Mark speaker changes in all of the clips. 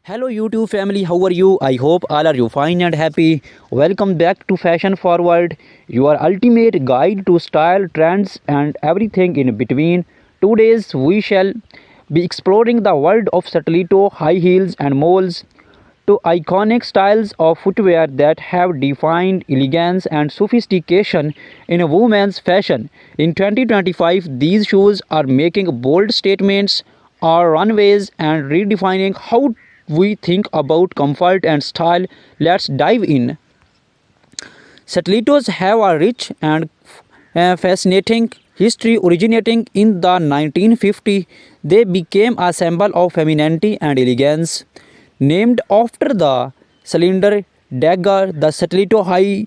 Speaker 1: Hello YouTube family, how are you? I hope all are you fine and happy. Welcome back to Fashion Forward, your ultimate guide to style, trends and everything in between. Today we shall be exploring the world of stiletto, high heels and moles, two iconic styles of footwear that have defined elegance and sophistication in women's fashion. In 2025, these shoes are making bold statements on runways and redefining how we think about comfort and style. Let's dive in. Stilettos have a rich and fascinating history originating in the 1950s. They became a symbol of femininity and elegance. Named after the cylinder dagger, the stiletto high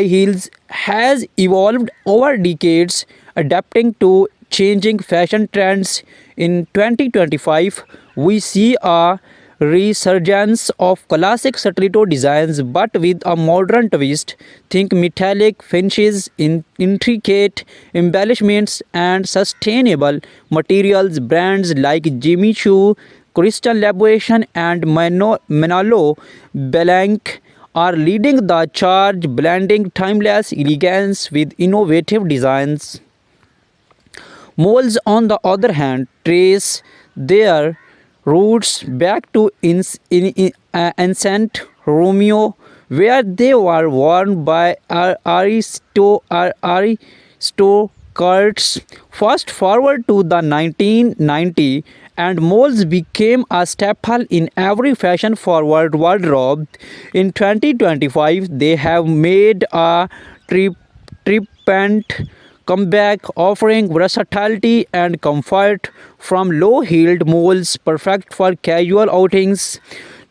Speaker 1: heels has evolved over decades, adapting to changing fashion trends. In 2025, we see a resurgence of classic stiletto designs but with a modern twist. Think metallic finishes, intricate embellishments, and sustainable materials. Brands like Jimmy Choo, Crystal Labuation, and Manolo Blanc are leading the charge, blending timeless elegance with innovative designs. Moles, on the other hand, trace their roots back to ancient Romeo, where they were worn by aristocrats. Fast forward to the 1990s, and moles became a staple in every fashion-forward wardrobe. In 2025, they have made a triumphant comeback, offering versatility and comfort from low-heeled moles perfect for casual outings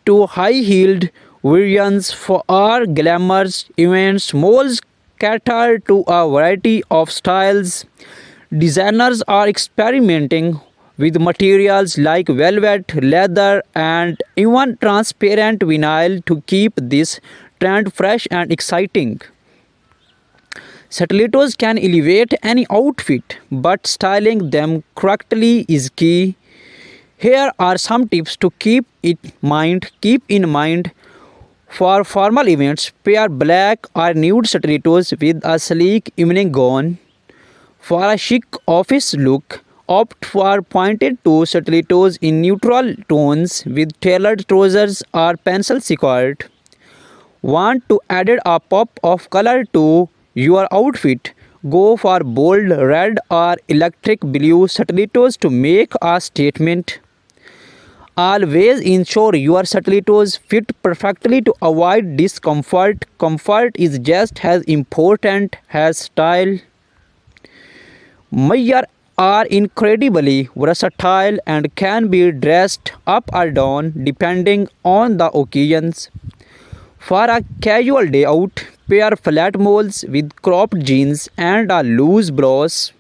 Speaker 1: to high-heeled variants for our glamorous events. Moles cater to a variety of styles. Designers are experimenting with materials like velvet, leather, and even transparent vinyl to keep this trend fresh and exciting. Stilettos can elevate any outfit, but styling them correctly is key. Here are some tips to keep in mind for formal events. Pair black or nude stilettos with a sleek evening gown. For a chic office look, opt for pointed toe stilettos in neutral tones with tailored trousers or pencil skirt. Want to add a pop of color to your outfit? Go for bold red or electric blue stilettos to make a statement. Always ensure your stilettos fit perfectly to avoid discomfort. Comfort is just as important as style. Mayar are incredibly versatile and can be dressed up or down depending on the occasions. For a casual day out, pair flat moles with cropped jeans and a loose blouse.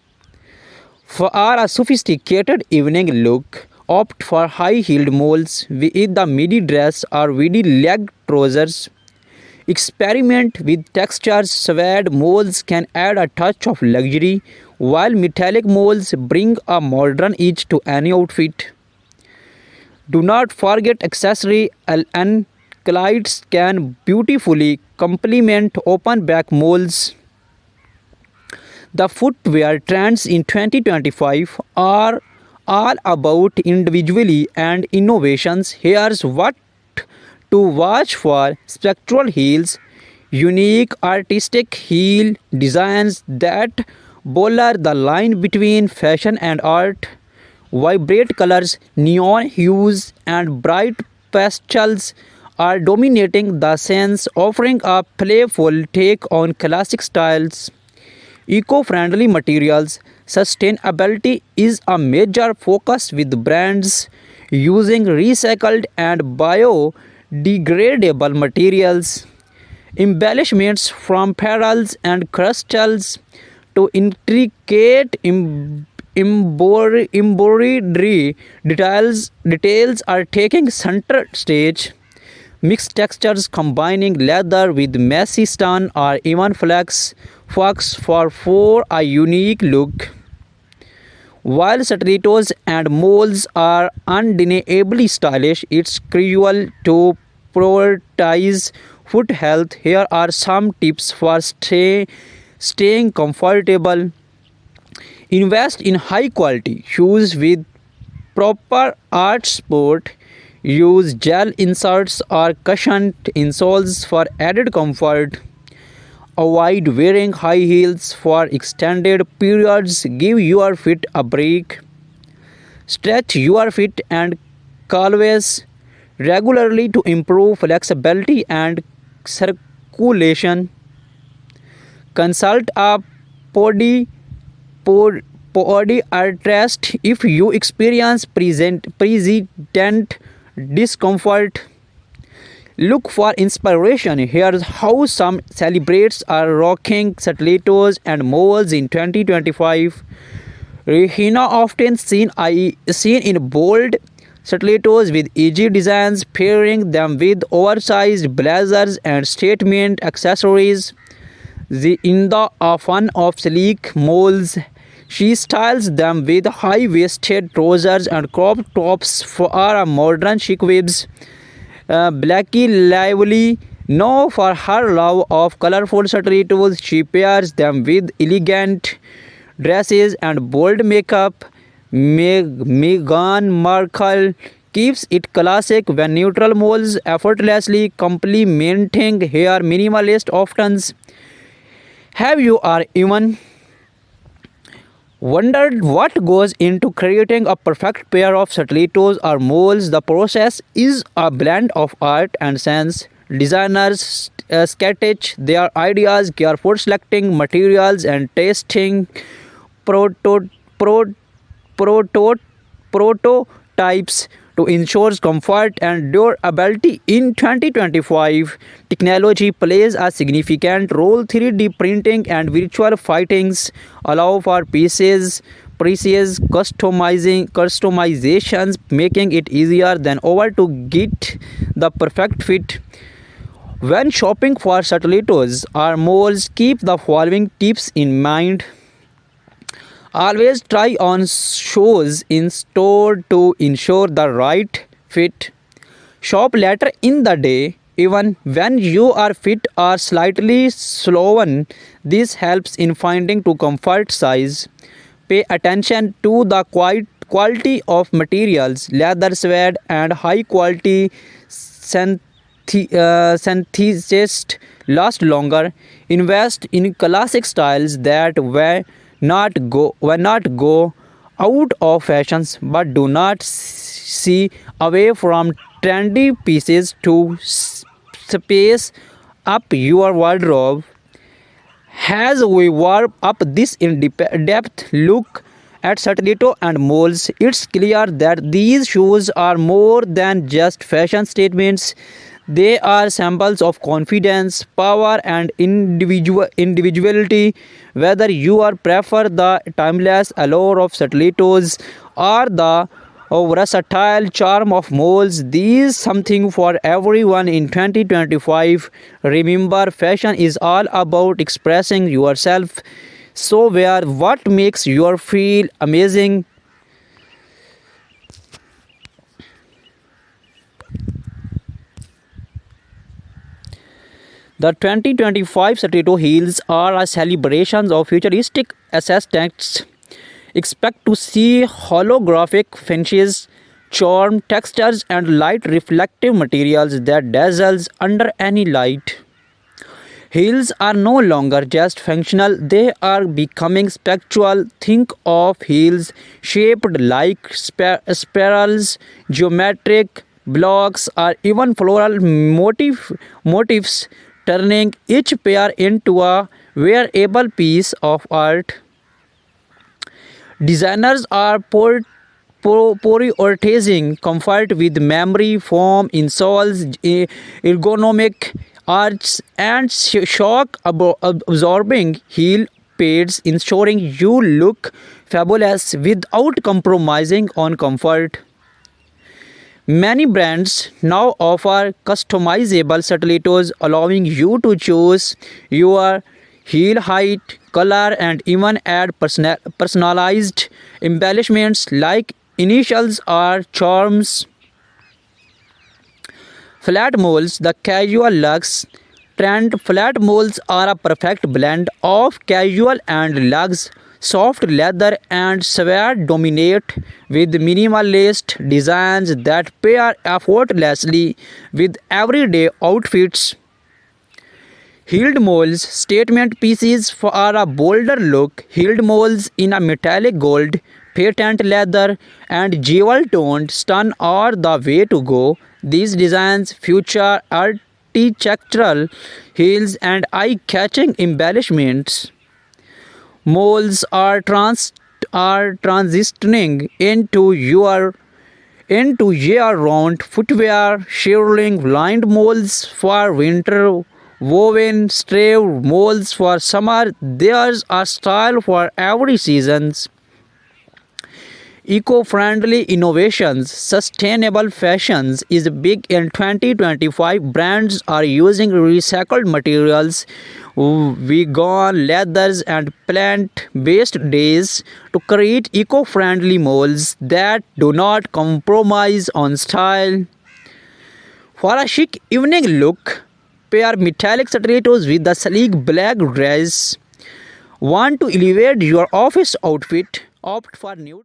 Speaker 1: For a sophisticated evening look, opt for high-heeled moles with the midi dress or midi leg trousers. Experiment with textures. Suede moles can add a touch of luxury, while metallic moles bring a modern edge to any outfit. Do not forget accessory. Anklets can beautifully complement open back moles. The footwear trends in 2025 are all about individuality and innovations. Here's what to watch for: spectral heels, unique artistic heel designs that blur the line between fashion and art. Vibrant colors, neon hues, and bright pastels are dominating the scenes, offering a playful take on classic styles. Eco-friendly materials. Sustainability is a major focus with brands using recycled and biodegradable materials. Embellishments from pearls and crystals to intricate embroidery details are taking center stage. Mixed textures combining leather with messy stone or even flax for a unique look. While stilettos and moles are undeniably stylish, it's crucial to prioritize foot health. Here are some tips for staying comfortable. Invest in high quality shoes with proper art support. Use gel inserts or cushioned insoles for added comfort. Avoid wearing high heels for extended periods. Give your feet a break. Stretch your feet and calves regularly to improve flexibility and circulation. Consult a podi, podiatrist if you experience persistent discomfort. Look for inspiration. Here's how some celebrities are rocking stilettos and moles in 2025. Rihanna often seen in bold stilettos with edgy designs, pairing them with oversized blazers and statement accessories. In the fun of sleek moles, she styles them with high-waisted trousers and crop tops for a modern chic vibes. Blackie Lively, known for her love of colorful stilettos, she pairs them with elegant dresses and bold makeup. Meghan Markle keeps it classic when neutral moles effortlessly complementing her minimalist options. Have you or even wondered what goes into creating a perfect pair of stilettos or moles? The process is a blend of art and science. Designers sketch their ideas, carefully selecting materials and testing proto- pro- proto- prototypes to ensure comfort and durability. In 2025, technology plays a significant role. 3D printing and virtual fittings allow for precise customizations, making it easier than ever to get the perfect fit. When shopping for stilettos or moles, keep the following tips in mind. Always try on shoes in store to ensure the right fit. Shop later in the day, even when your feet are slightly swollen. This helps in finding to comfort size. Pay attention to the quality of materials. Leather, suede, and high quality synthesists last longer. Invest in classic styles that will not go out of fashions, but do not see away from trendy pieces to space up your wardrobe. As we warm up this in-depth look at stiletto and moles, it's clear that these shoes are more than just fashion statements. They are symbols of confidence, power, and individuality. Whether you are prefer the timeless allure of stilettos or the versatile charm of moles, these something for everyone in 2025. Remember, fashion is all about expressing yourself. So wear what makes you feel amazing. The 2025 stiletto heels are a celebration of futuristic aesthetics. Expect to see holographic finishes, charm textures, and light reflective materials that dazzles under any light. Heels are no longer just functional, they are becoming spectral. Think of heels shaped like spirals, geometric blocks, or even floral motifs, turning each pair into a wearable piece of art. Designers are prioritizing comfort with memory foam insoles, ergonomic arches, and shock absorbing heel pads, ensuring you look fabulous without compromising on comfort. Many brands now offer customizable stilettos, allowing you to choose your heel height, color, and even add personalized embellishments like initials or charms. Flat moles, the casual luxe trend. Flat moles are a perfect blend of casual and luxe. Soft leather and suede dominate with minimalist designs that pair effortlessly with everyday outfits. Heeled moles, statement pieces for a bolder look. Heeled moles in a metallic gold, patent leather, and jewel toned stun are the way to go. These designs feature architectural heels and eye catching embellishments. Moles are transitioning into year-round footwear, shearling lined moles for winter, woven stave moles for summer. There's a style for every season. Eco-friendly innovations, sustainable fashions is big in 2025. Brands are using recycled materials, vegan leathers, and plant-based dyes to create eco-friendly molds that do not compromise on style. For a chic evening look, pair metallic stilettos with the sleek black dress. Want to elevate your office outfit? Opt for nude.